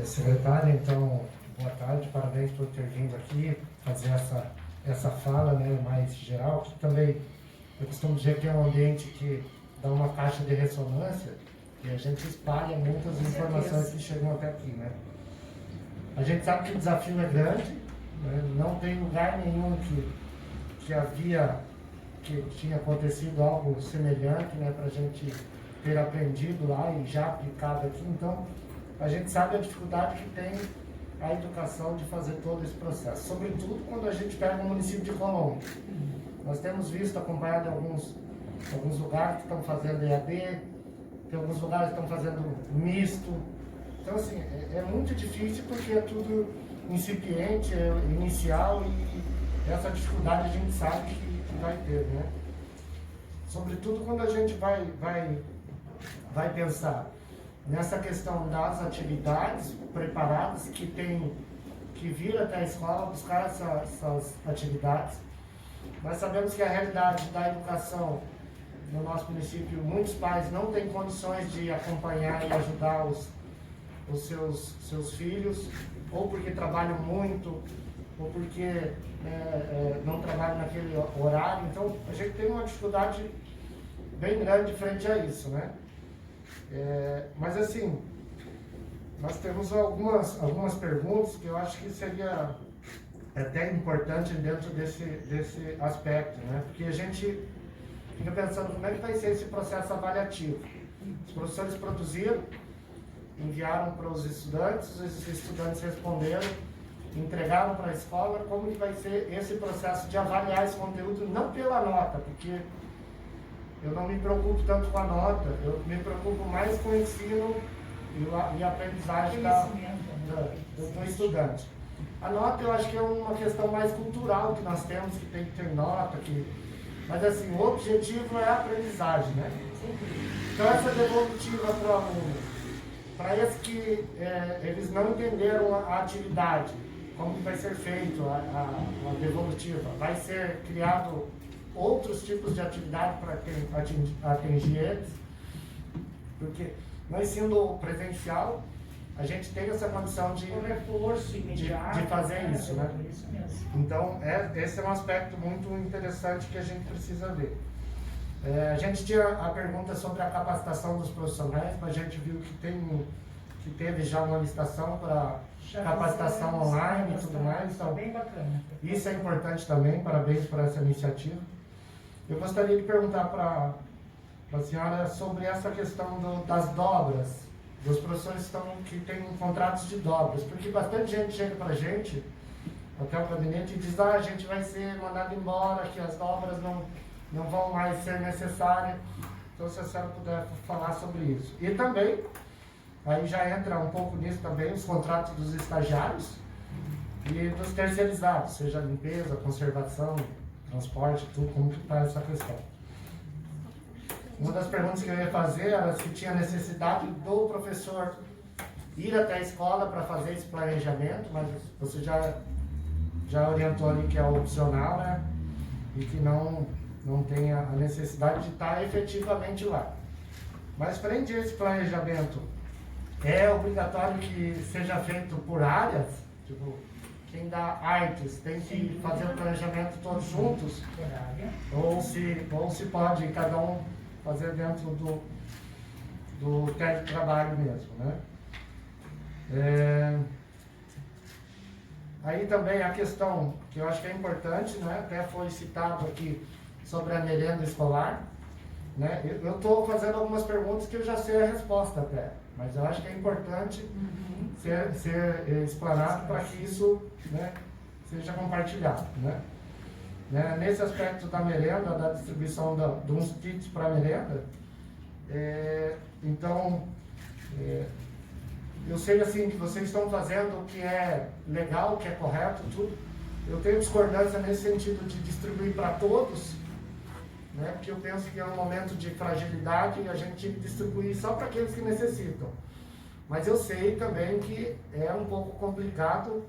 Secretária, então, boa tarde, parabéns por ter vindo aqui fazer essa fala, né, mais geral, que também eu costumo dizer que é um ambiente que dá uma caixa de ressonância e a gente espalha muitas informações que chegam até aqui, né. A gente sabe que o desafio é grande, né, não tem lugar nenhum que tinha acontecido algo semelhante, né, para a gente ter aprendido lá e já aplicado aqui. Então, a gente sabe a dificuldade que tem a educação de fazer todo esse processo, sobretudo quando a gente pega o município de Colombo. Nós temos visto, acompanhado alguns lugares que estão fazendo EAD, tem alguns lugares que estão fazendo misto. Então, assim, é muito difícil porque é tudo incipiente, é inicial, e essa dificuldade a gente sabe que vai ter, né? Sobretudo quando a gente vai pensar nessa questão das atividades preparadas que vir até a escola buscar essas atividades. Nós sabemos que a realidade da educação no nosso município, muitos pais não têm condições de acompanhar e ajudar os seus filhos, ou porque trabalham muito, ou porque não trabalham naquele horário. Então, a gente tem uma dificuldade bem grande frente a isso, né? Mas assim, nós temos algumas perguntas que eu acho que seria até importante dentro desse aspecto, né? Porque a gente fica pensando como é que vai ser esse processo avaliativo. Os professores produziram, enviaram para os estudantes responderam, entregaram para a escola. Como que vai ser esse processo de avaliar esse conteúdo, não pela nota, porque eu não me preocupo tanto com a nota, eu me preocupo mais com o ensino e a aprendizagem do estudante. A nota eu acho que é uma questão mais cultural que nós temos, que tem que ter nota, mas assim, o objetivo é a aprendizagem, né? Então essa devolutiva para o aluno, para esses que eles não entenderam a atividade, como que vai ser feito a devolutiva, vai ser criado outros tipos de atividade para atingir eles, porque no ensino presencial a gente tem essa condição de reforço imediato, de fazer isso, né? Isso mesmo. Então, esse é um aspecto muito interessante que a gente precisa ver. A gente tinha a pergunta sobre a capacitação dos profissionais, mas a gente viu que teve já uma licitação para capacitação online e tudo mais. Então, bem bacana. Isso é importante também, parabéns por essa iniciativa. Eu gostaria de perguntar para a senhora sobre essa questão das dobras, dos professores que têm contratos de dobras, porque bastante gente chega para a gente, até o gabinete, e diz: a gente vai ser mandado embora, que as dobras não vão mais ser necessárias. Então, se a senhora puder falar sobre isso. E também, aí já entra um pouco nisso também, os contratos dos estagiários e dos terceirizados, seja limpeza, conservação, transporte, tudo, como que está essa questão. Uma das perguntas que eu ia fazer era se tinha necessidade do professor ir até a escola para fazer esse planejamento, mas você já orientou ali que é opcional, né? E que não tem a necessidade de estar efetivamente lá. Mas frente a esse planejamento, é obrigatório que seja feito por áreas? Tipo, quem dá artes tem que fazer o planejamento todos juntos? Ou se pode cada um fazer dentro do teletrabalho mesmo, né? Aí também a questão que eu acho que é importante, né? Até foi citado aqui sobre a merenda escolar, né? Eu estou fazendo algumas perguntas que eu já sei a resposta até, mas eu acho que é importante ser explanado para que isso, né, seja compartilhado, né? Nesse aspecto da merenda, da distribuição de uns kits para merenda, então, eu sei assim que vocês estão fazendo o que é legal, o que é correto, tudo. Eu tenho discordância nesse sentido de distribuir para todos, né? Porque eu penso que é um momento de fragilidade e a gente tinha que distribuir só para aqueles que necessitam. Mas eu sei também que é um pouco complicado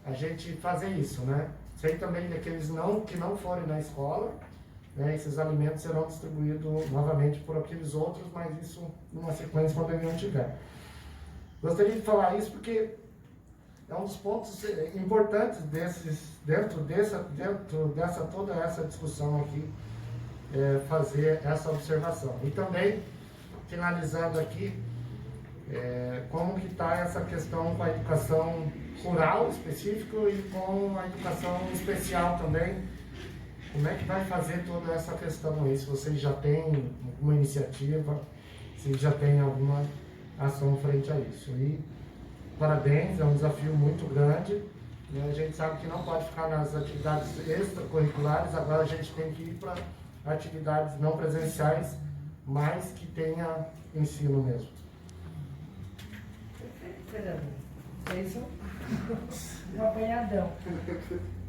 a gente fazer isso, né? Sei também daqueles que não forem na escola, né? Esses alimentos serão distribuídos novamente por aqueles outros, mas isso numa sequência quando ele não tiver. Gostaria de falar isso porque é um dos pontos importantes dentro dessa toda essa discussão aqui, fazer essa observação. E também, finalizando aqui, como que está essa questão com a educação rural específica e com a educação especial também. Como é que vai fazer toda essa questão aí? Se vocês já têm alguma iniciativa, se já tem alguma ação frente a isso. E parabéns, é um desafio muito grande. Né? A gente sabe que não pode ficar nas atividades extracurriculares, agora a gente tem que ir para atividades não presenciais, mas que tenha ensino mesmo. Perfeito, vereador. Fez um apanhadão.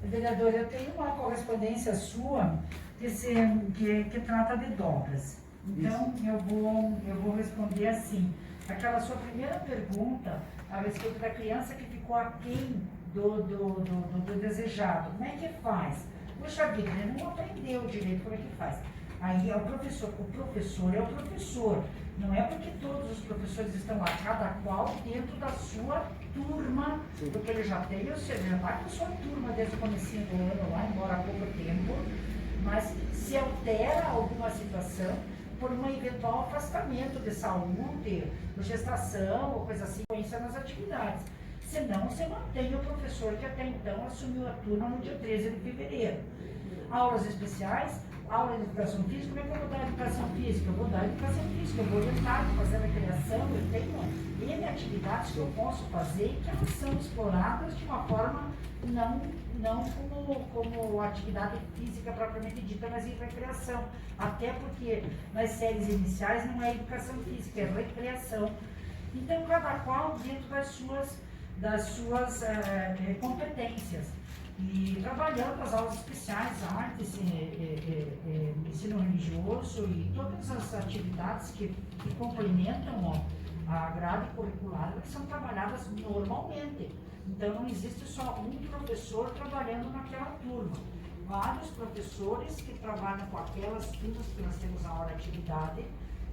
Vereador, eu tenho uma correspondência sua que trata de dobras. Então, eu vou responder assim. Aquela sua primeira pergunta a respeito da criança que ficou aquém do desejado. Como é que faz? Puxa vida, ele não aprendeu direito como é que faz. Aí é o professor é o professor. Não é porque todos os professores estão lá, cada qual dentro da sua turma, porque ele já tem, ou seja, já está com a sua turma desde o começo do ano lá, embora há pouco tempo, mas se altera alguma situação por um eventual afastamento de saúde, de gestação, ou coisa assim, influência nas atividades. Senão, você mantém o professor que até então assumiu a turma no dia 13 de fevereiro. Aulas especiais, aula de educação física, como é que eu vou dar educação física? Eu vou dar educação física, eu vou orientar, fazer a recreação, eu tenho N atividades que eu posso fazer e que elas são exploradas de uma forma não como atividade física propriamente dita, mas em recreação. Até porque nas séries iniciais não é educação física, é recreação. Então, cada qual dentro das suas competências. E trabalhando as aulas especiais, artes, ensino religioso e todas as atividades que complementam a grade curricular, que são trabalhadas normalmente. Então não existe só um professor trabalhando naquela turma. Vários professores que trabalham com aquelas turmas que nós temos na hora de atividade,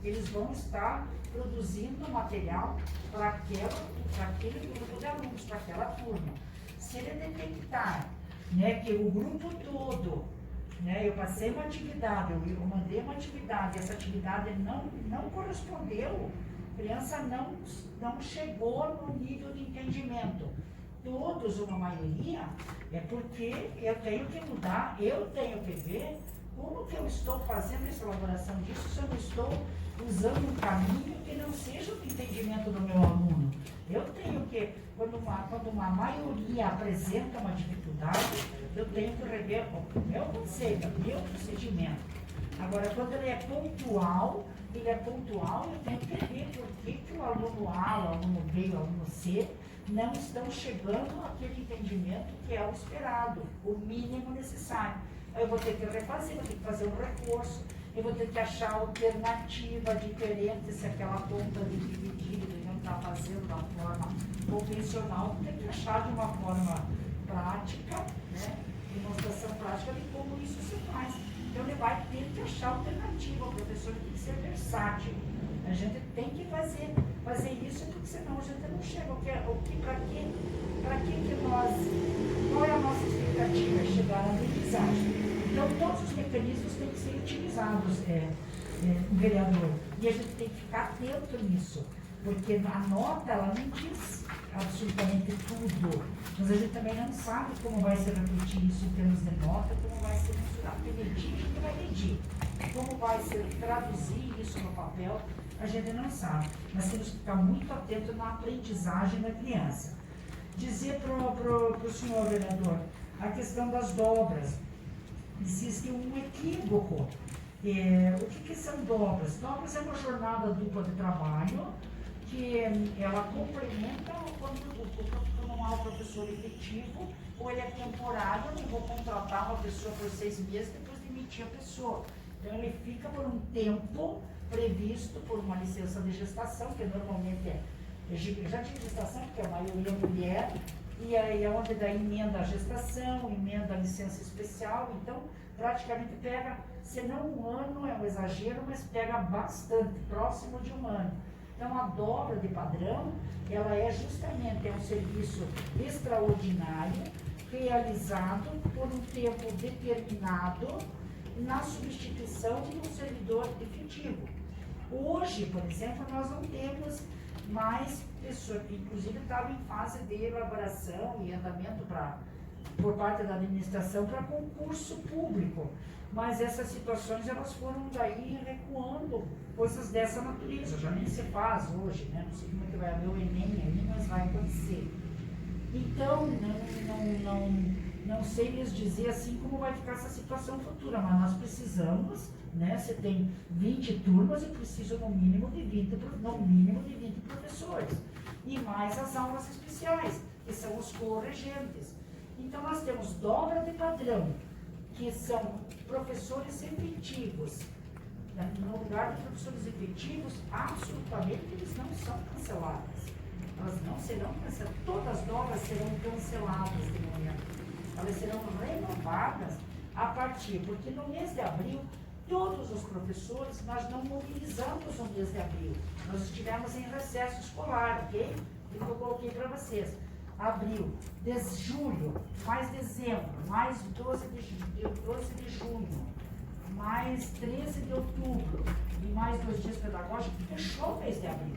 eles vão estar produzindo material para aquele grupo de alunos, para aquela turma. Se ele detectar, né, que o grupo todo, né, eu passei uma atividade, eu mandei uma atividade, essa atividade não correspondeu, a criança não chegou no nível de entendimento. Todos, uma maioria, é porque eu tenho que mudar, eu tenho que ver como que eu estou fazendo essa elaboração disso, se eu não estou usando um caminho que não seja o entendimento do meu aluno. Eu tenho que, quando uma maioria apresenta uma dificuldade, eu tenho que rever o meu conceito, o meu procedimento. Agora, quando ele é pontual, eu tenho que ver por que o aluno A, o aluno B, o aluno C não estão chegando àquele entendimento que é o esperado, o mínimo necessário. Eu vou ter que refazer, vou ter que fazer um reforço, eu vou ter que achar alternativa diferente se aquela conta de dividir ele não está fazendo da forma convencional, tem que achar de uma forma prática, né? Demonstração prática de como isso se faz. Então ele vai ter que achar alternativa, o professor tem que ser versátil. A gente tem que fazer isso, porque senão a gente não chega. Qual é a nossa expectativa? É chegar à aprendizagem. Então todos os mecanismos têm que ser utilizados, vereador. E a gente tem que ficar atento nisso, porque a nota ela não diz absolutamente tudo, mas a gente também não sabe como vai se refletir isso em termos de nota, como vai ser mensurado. Porque medir, a gente vai medir. Como vai ser traduzir isso no papel, a gente não sabe. Mas temos que ficar muito atento na aprendizagem da criança. Dizer para o senhor, vereador, a questão das dobras. Existe um equívoco. O que são dobras? Dobras é uma jornada dupla de trabalho que ela complementa quando não há um professor efetivo, ou ele é temporário, eu vou contratar uma pessoa por 6 meses, depois demitir a pessoa. Então ele fica por um tempo previsto por uma licença de gestação, que normalmente já de gestação, porque a maioria é mulher, e aí é onde daí emenda a gestação, emenda a licença especial, então praticamente pega, se não um ano, é um exagero, mas pega bastante, próximo de um ano. Então, a dobra de padrão, ela é justamente um serviço extraordinário, realizado por um tempo determinado, na substituição de um servidor efetivo. Hoje, por exemplo, nós não temos mais pessoas, que inclusive estavam em fase de elaboração e andamento por parte da administração para concurso público. Mas essas situações, elas foram daí recuando, coisas dessa natureza, já nem se faz hoje, né? Não sei como é que vai haver o Enem aí, mas vai acontecer. Então, não sei lhes dizer assim como vai ficar essa situação futura, mas nós precisamos, né? Você tem 20 turmas e precisa no mínimo de 20 professores. E mais as aulas especiais, que são os corregentes. Então, nós temos dobra de padrão, que são professores efetivos. No lugar de professores efetivos, absolutamente eles não são cancelados. Elas não serão canceladas, todas as dobras serão canceladas de manhã. Elas serão renovadas a partir, porque no mês de abril, todos os professores, nós não mobilizamos no mês de abril. Nós estivemos em recesso escolar, ok? E eu coloquei para vocês. Abril, julho, mais dezembro, mais 12 de junho, mais 13 de outubro e mais 2 dias pedagógicos, fechou o mês de abril.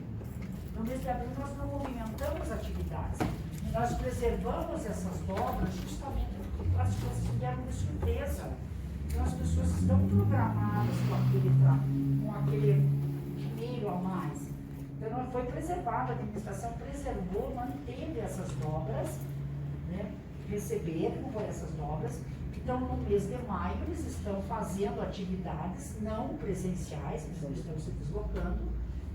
No mês de abril nós não movimentamos atividades. E nós preservamos essas dobras justamente porque as coisas vieram de surpresa. Então as pessoas estão programadas com aquele dinheiro a mais. Então não foi preservado, a administração preservou, manteve essas dobras, né? Receberam por essas dobras. Então no mês de maio eles estão fazendo atividades não presenciais, eles não estão se deslocando,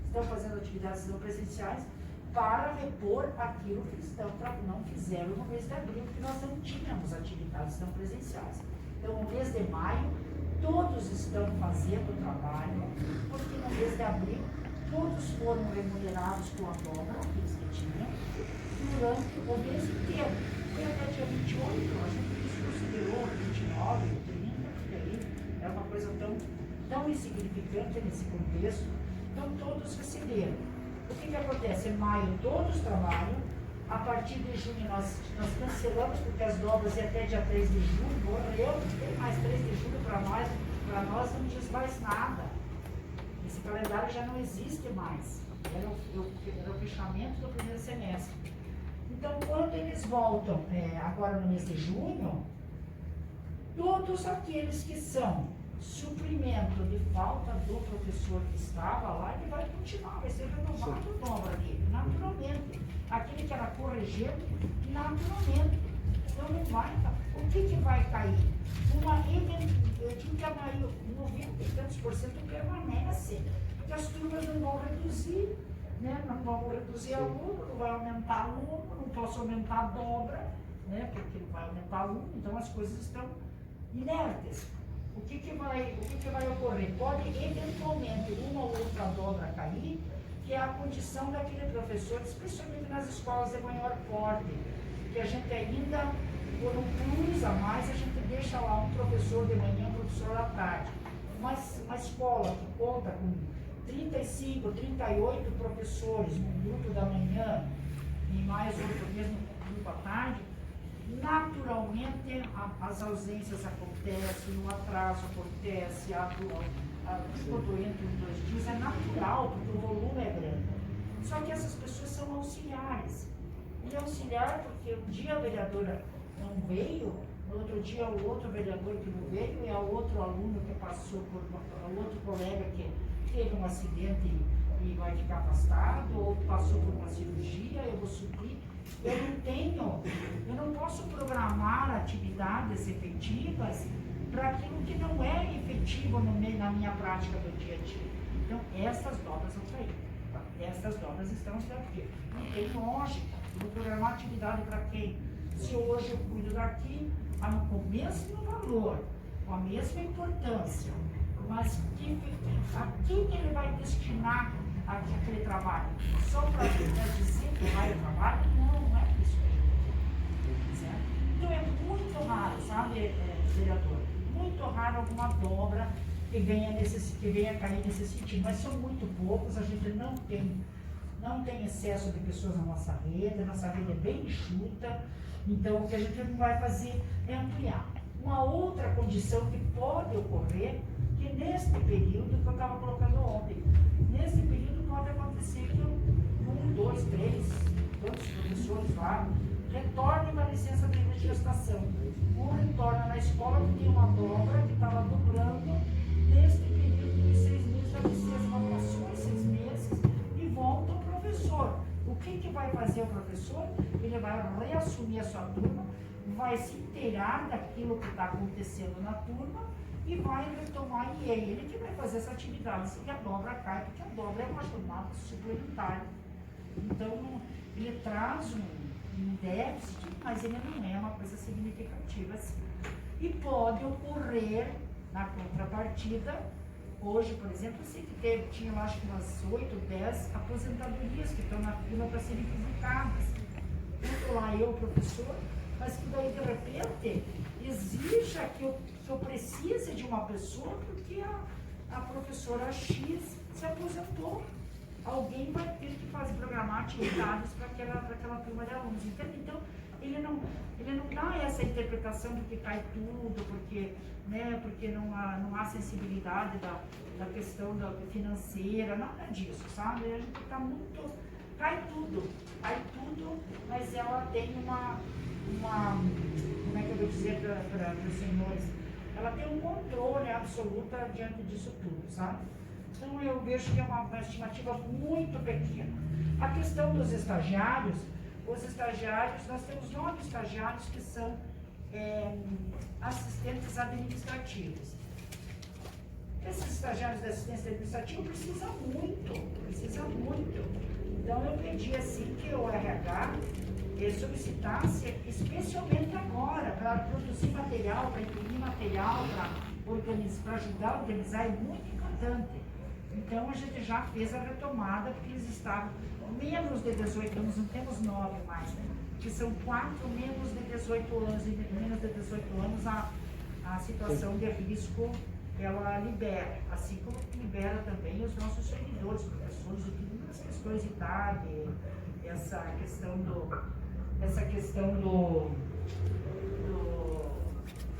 estão fazendo atividades não presenciais para repor aquilo que eles não fizeram no mês de abril, porque nós não tínhamos atividades não presenciais. Então no mês de maio todos estão fazendo o trabalho, porque no mês de abril todos foram remunerados com a dobra, aqueles que tinham, durante o mês inteiro. Foi até dia 28, a gente considerou 29, 30, porque aí é uma coisa tão insignificante nesse contexto. Então todos receberam. O que acontece? Em maio todos trabalham, a partir de junho nós cancelamos, porque as dobras é até dia 3 de julho, morreu, não tem mais 3 de julho para nós não diz mais nada. Esse calendário já não existe mais, era o fechamento do primeiro semestre. Então, quando eles voltam, agora no mês de junho, todos aqueles que são suprimento de falta do professor que estava lá, ele vai continuar, vai ser renovado a dobra dele, naturalmente. Aquele que era corrigente, naturalmente. Então, não vai. O que vai cair? Eu digo que a maioria, 90 e tantos % permanece, porque as turmas não vão reduzir, né? Não vão reduzir aluno, não vai aumentar aluno, não posso aumentar a dobra, né? Porque não vai aumentar aluno, então as coisas estão inertes. O que vai ocorrer? Pode eventualmente uma ou outra dobra cair, que é a condição daquele professor, especialmente nas escolas de maior porte, que a gente ainda, por um plus a mais, a gente deixa lá um professor de manhã, um professor à tarde. Uma escola que conta com 35, 38 professores no grupo da manhã e mais outro mesmo grupo à tarde, naturalmente as ausências acontecem, o atraso acontece, tudo entre os 2 dias é natural, porque o volume é grande. Só que essas pessoas são auxiliares. E auxiliar porque um dia a vereadora não veio, no outro dia o outro vereador que não veio, e o outro aluno que passou por o outro colega que teve um acidente e vai ficar afastado, ou passou por uma cirurgia, eu vou suprir. Eu não posso programar atividades efetivas para aquilo que não é efetivo na minha prática do dia a dia. Então, essas dobras vão cair. Essas dobras estão aqui. Não tem lógica. Eu vou programar atividade para quem? Se hoje eu cuido daqui, com o mesmo valor, com a mesma importância, mas a quem ele vai destinar aquele trabalho? Só para dizer que vai o trabalho? Não é isso que a gente quer. Então é muito raro, sabe, vereador? Muito raro alguma dobra que venha cair nesse sentido, mas são muito poucos, a gente não tem excesso de pessoas na nossa rede, a nossa rede é bem enxuta, então o que a gente vai fazer é ampliar. Uma outra condição que pode ocorrer, que neste período que eu estava colocando ontem, nesse período pode acontecer que 1, 2, 3, todos os professores lá retornem uma licença de gestação. Um retorna na escola que tem uma dobra que estava dublando neste período de 6 meses da licença, ela passou os 6 meses e volta o professor. O que vai fazer o professor? Ele vai reassumir a sua turma, vai se inteirar daquilo que está acontecendo na turma e vai retomar, e é ele que vai fazer essa atividade. E a dobra cai, porque a dobra é uma jornada suplementar. Então, ele traz um déficit, mas ele não é uma coisa significativa assim. E pode ocorrer, na contrapartida, hoje, por exemplo, eu sei que tinha lá, acho que umas 8, 10 aposentadorias que estão na fila para serem convocadas. Estou lá eu, professor, mas que daí, de repente, exija que eu precise de uma pessoa porque a professora X se aposentou. Alguém vai ter que programar atividades para aquela turma de alunos. Então, ele não dá essa interpretação de que cai tudo, porque não há sensibilidade da questão financeira, nada disso, sabe? A gente está muito... Cai tudo, mas ela tem uma como é que eu vou dizer para os senhores? Ela tem um controle absoluto diante disso tudo, sabe? Então eu vejo que é uma estimativa muito pequena. A questão dos estagiários, nós temos 9 estagiários que são assistentes administrativos. Esses estagiários de assistência administrativa precisam muito. Então eu pedi assim que o RH solicitasse, especialmente agora, para produzir material, para imprimir material, para ajudar a organizar, é muito importante. Então a gente já fez a retomada, porque eles estavam menos de 18 anos, não temos 9 mais, né? Que são 4 menos de 18 anos, e menos de 18 anos a situação de risco ela libera, assim como libera também os nossos servidores, professores, e tudo nas questões de idade, essa questão do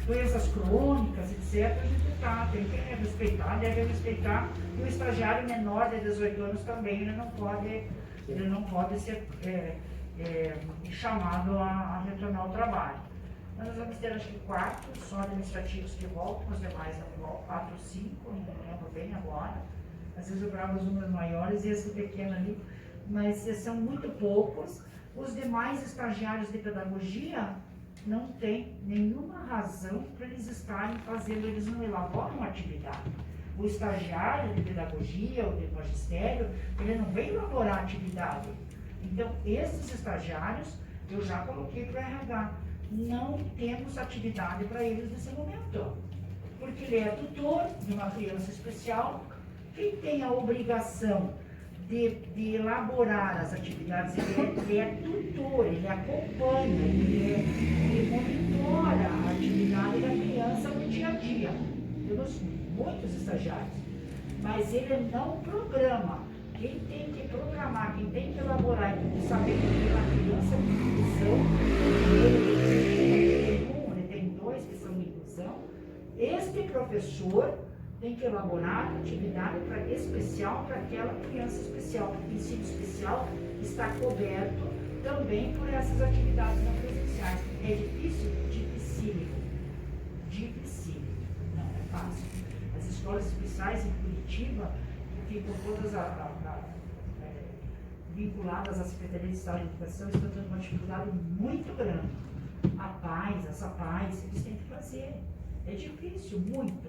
doenças crônicas, etc., a gente tem que respeitar, deve respeitar, e o estagiário menor de 18 anos também, ele não pode ser chamado a retornar ao trabalho. Nós vamos ter, acho que 4 só administrativos que voltam, os demais não voltam, 4 ou 5, não lembro bem agora. Às vezes eu gravo os números maiores e esse pequeno ali, mas são muito poucos. Os demais estagiários de pedagogia não tem nenhuma razão para eles estarem fazendo, eles não elaboram atividade. O estagiário de pedagogia ou de magistério, ele não vem elaborar atividade. Então, esses estagiários, eu já coloquei para o RH. Não temos atividade para eles nesse momento, porque ele é tutor de uma criança especial. Quem tem a obrigação de elaborar as atividades, ele é tutor, ele acompanha, ele monitora a atividade da criança no dia a dia. Temos muitos estagiários, mas ele não programa. Quem tem que programar, quem tem que elaborar, tem que saber que a criança é de inclusão, ele tem 2 que são de inclusão. Este professor tem que elaborar atividade especial para aquela criança especial, porque o ensino especial está coberto também por essas atividades não presenciais. É difícil? Dificílimo. Não é fácil. As escolas especiais em Curitiba ficam todas vinculadas à Secretaria de Estado de Educação, estão tendo uma dificuldade muito grande. Essa paz, eles têm que fazer. É difícil, muito.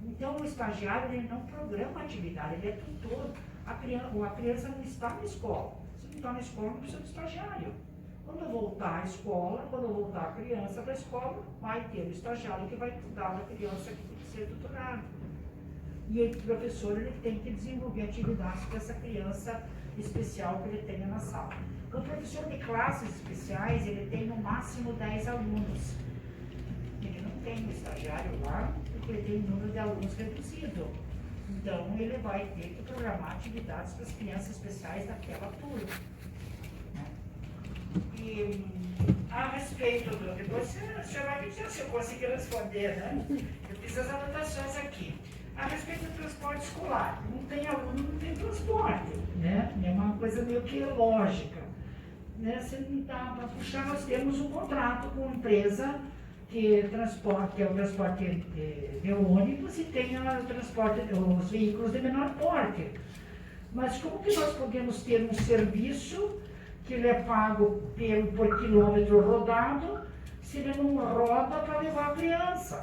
Então o estagiário, ele não programa a atividade, ele é tutor. A criança não está na escola. Se não está na escola, não precisa de estagiário. Quando voltar à escola, quando voltar a criança para a escola, vai ter o estagiário que vai cuidar da criança que tem que ser tutorado. E o professor, ele tem que desenvolver atividades para essa criança especial que ele tenha na sala. O professor de classes especiais, ele tem no máximo 10 alunos. Ele não tem um estagiário lá, porque ele tem um número de alunos reduzido. Então, ele vai ter que programar atividades para as crianças especiais daquela turma. E a respeito do... Depois você vai me dizer se eu conseguir responder, né? Eu fiz as anotações aqui. A respeito do transporte escolar, não tem aluno, não tem transporte, né? É uma coisa meio que lógica. Né? Se não dá para puxar, nós temos um contrato com uma empresa que transporte, que é o transporte de ônibus, e tem o transporte, os veículos de menor porte. Mas como que nós podemos ter um serviço que ele é pago por quilômetro rodado, se ele não roda para levar a criança?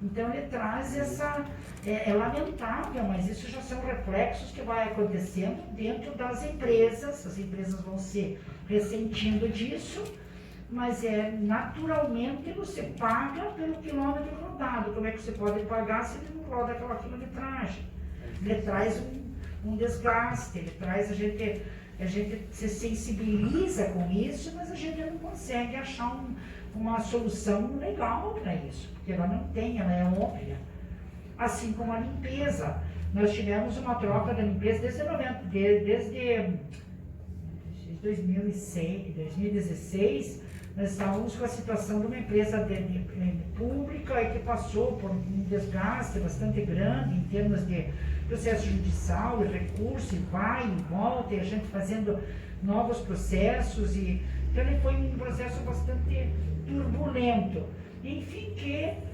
Então ele traz essa... É lamentável, mas isso já são reflexos que vai acontecendo dentro das empresas. As empresas vão se ressentindo disso, mas naturalmente você paga pelo quilômetro rodado. Como é que você pode pagar se ele não roda aquela quilometragem? Ele traz um desgaste, ele traz a gente se sensibiliza com isso, mas a gente não consegue achar uma solução legal para isso, porque ela não tem, ela é óbvia. Assim como a limpeza. Nós tivemos uma troca da limpeza desde 2016, nós estávamos com a situação de uma empresa pública e que passou por um desgaste bastante grande em termos de processo judicial e recurso, e vai e volta, e a gente fazendo novos processos, e então ele foi um processo bastante turbulento. Enfim, que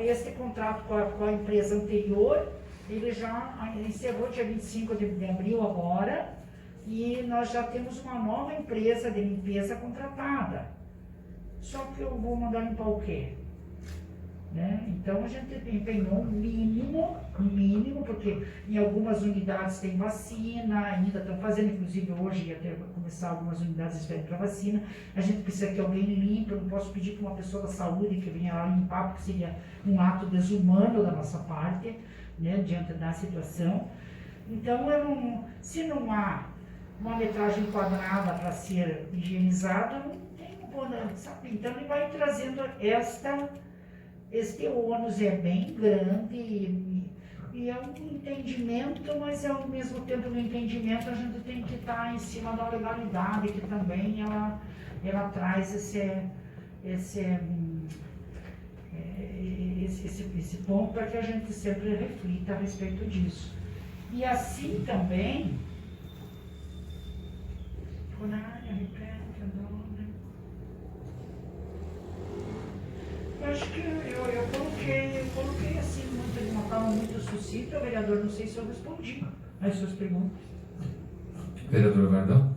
este contrato com a empresa anterior, ele já encerrou dia 25 de abril agora, e nós já temos uma nova empresa de limpeza contratada. Só que eu vou mandar limpar o quê? Né? Então a gente empenhou um mínimo, porque em algumas unidades tem vacina, ainda estão fazendo, inclusive hoje ia começar algumas unidades esperando para vacina. A gente precisa que alguém limpe, eu não posso pedir para uma pessoa da saúde que venha lá limpar, porque seria um ato desumano da nossa parte, né, diante da situação. Então se não há uma metragem quadrada para ser higienizada, não tem sabe? Então ele vai trazendo este ônus é bem grande e é um entendimento, mas ao mesmo tempo no entendimento a gente tem que estar em cima da legalidade, que também ela traz esse ponto para que a gente sempre reflita a respeito disso. E assim também, eu acho que eu coloquei assim, de uma forma muito sucinta, vereador, não sei se eu respondi às suas perguntas. Vereador Vardão?